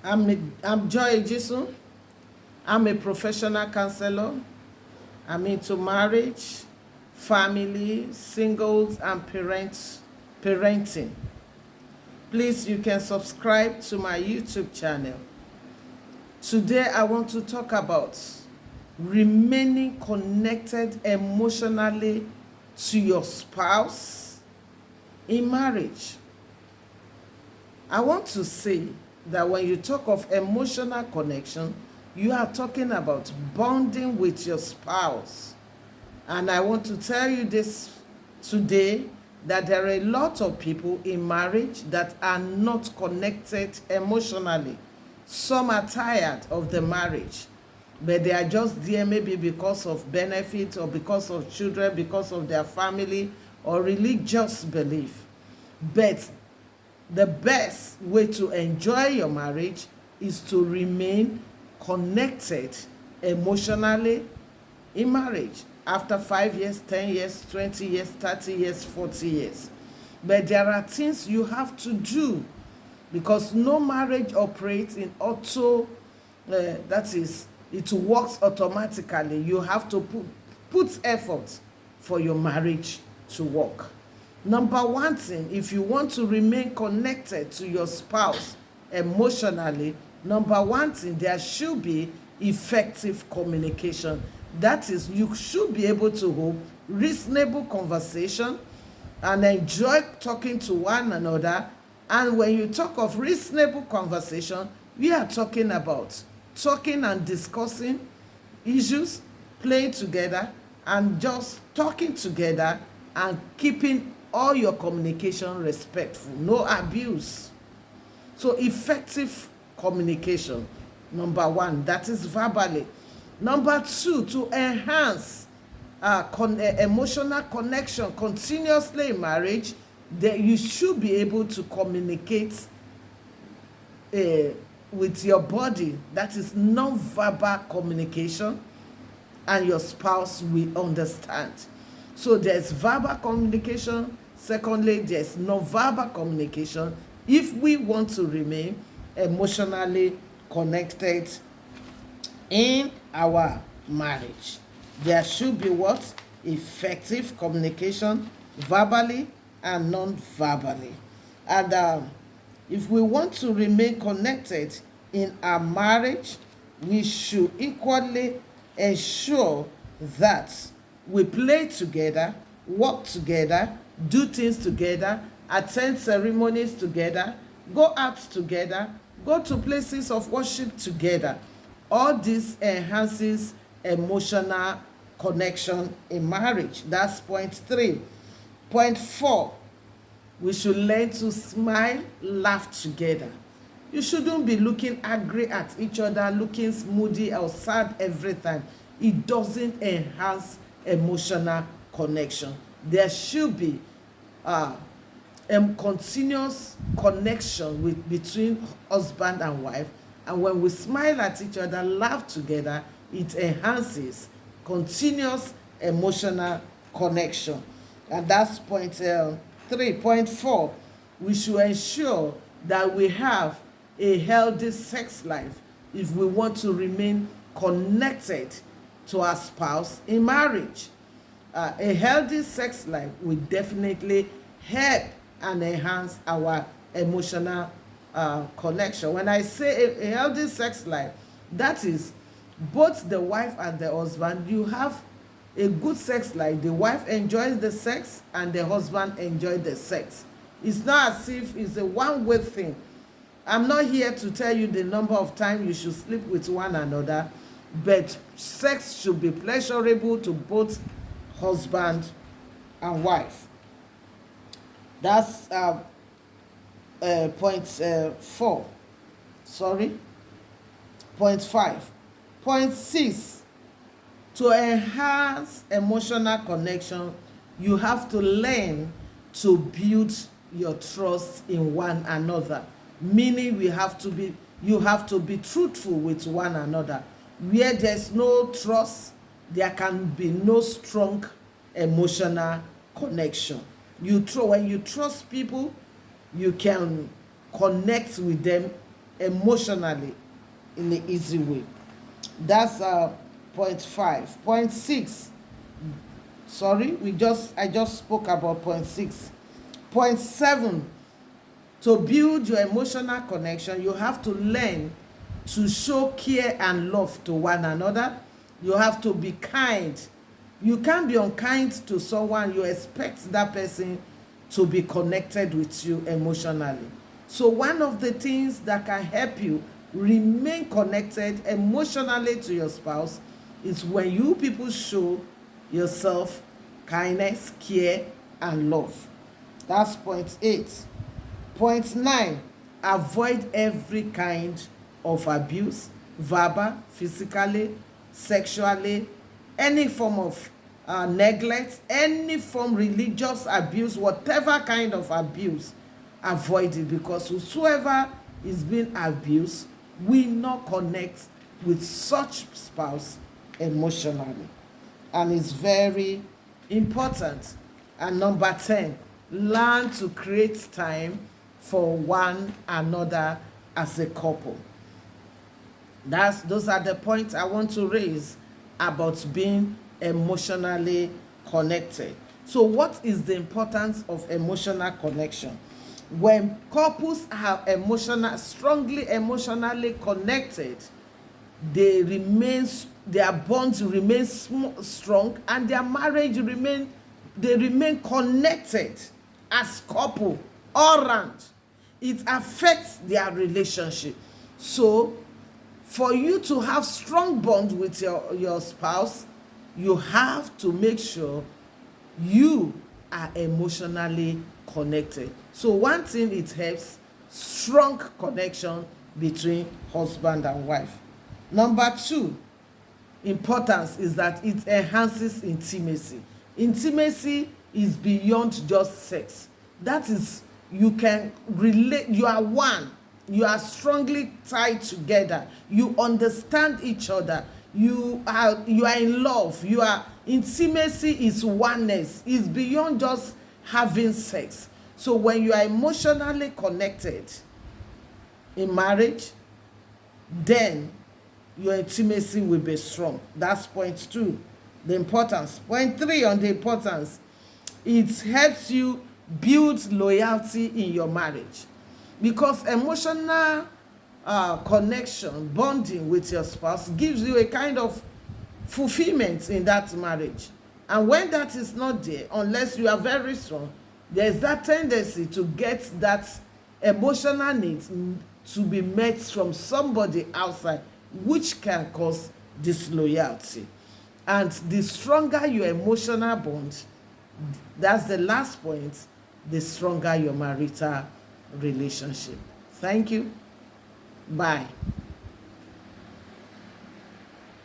I'm Joy Jason. I'm a professional counselor. I'm into marriage, family, singles, and parenting. Please, you can subscribe to my YouTube channel. Today, I want to talk about remaining connected emotionally to your spouse in marriage. I want to say that when you talk of emotional connection, you are talking about bonding with your spouse. And I want to tell you this today, that there are a lot of people in marriage that are not connected emotionally. Some are tired of the marriage, but they are just there maybe because of benefit or because of children, because of their family or religious belief. But the best way to enjoy your marriage is to remain connected emotionally in marriage after 5 years, 10 years, 20 years, 30 years, 40 years. But there are things you have to do, because no marriage operates in that is, it works automatically. You have to put effort for your marriage to work. Number one thing, if you want to remain connected to your spouse emotionally, number one thing, there should be effective communication. That is, you should be able to hold reasonable conversation and enjoy talking to one another. And when you talk of reasonable conversation, we are talking about talking and discussing issues, playing together, and just talking together and keeping all your communication respectful, no abuse. So effective communication, number one, that is verbally. Number two, to enhance emotional connection continuously in marriage, that you should be able to communicate with your body. That is non-verbal communication, and your spouse will understand. So there's verbal communication. Secondly, there's non-verbal communication. If we want to remain emotionally connected in our marriage, there should be what? Effective communication, verbally and non-verbally. And if we want to remain connected in our marriage, we should equally ensure that we play together, work together, do things together, attend ceremonies together, go out together, go to places of worship together. All this enhances emotional connection in marriage. That's point 3. Point 4, we should learn to smile, laugh together. You shouldn't be looking angry at each other, looking moody or sad every time. It doesn't enhance emotional connection. There should be continuous connection between husband and wife. And when we smile at each other, laugh together, it enhances continuous emotional connection. And that's point 3. Point 4, we should ensure that we have a healthy sex life if we want to remain connected to our spouse in marriage. A healthy sex life will definitely help and enhance our emotional connection. When I say a healthy sex life, that is both the wife and the husband, you have a good sex life. The wife enjoys the sex and the husband enjoys the sex. It's not as if it's a one-way thing. I'm not here to tell you the number of times you should sleep with one another, but sex should be pleasurable to both husband and wife. That's point 4. Sorry. Point 5. Point 6. To enhance emotional connection, you have to learn to build your trust in one another. Meaning you have to be truthful with one another. Where there's no trust, there can be no strong emotional connection. When you trust people, you can connect with them emotionally in the easy way. That's point 5. Point 6. Sorry, I just spoke about point 6. Point 7. To build your emotional connection, you have to learn to show care and love to one another. You have to be kind. You can't be unkind to someone. You expect that person to be connected with you emotionally. So one of the things that can help you remain connected emotionally to your spouse is when you people show yourself kindness, care, and love. That's point 8. Point 9, avoid every kind of abuse, verbal, physically, sexually, any form of neglect, any form religious abuse, whatever kind of abuse, avoid it, because whosoever is being abused will not connect with such spouse emotionally. And it's very important. And number 10, learn to create time for one another as a couple. Those are the points I want to raise about being emotionally connected. So what is the importance of emotional connection? When couples are strongly emotionally connected, their bonds remain strong, and their marriage remain connected as couple all round. It affects their relationship. So for you to have strong bond with your spouse, you have to make sure you are emotionally connected. So one thing, it helps strong connection between husband and wife. Number 2 importance is that it enhances intimacy. Intimacy is beyond just sex. That is, you can relate, you are one, you are strongly tied together, you understand each other, you are in love, intimacy is oneness, is beyond just having sex. So when you are emotionally connected in marriage, then your intimacy will be strong. That's point 2, the importance. Point 3 on the importance, it helps you build loyalty in your marriage, because emotional connection, bonding with your spouse gives you a kind of fulfillment in that marriage. And when that is not there, unless you are very strong, there's that tendency to get that emotional needs to be met from somebody outside, which can cause disloyalty. And the stronger your emotional bond, that's the last point, the stronger your marital relationship. Thank you. Bye.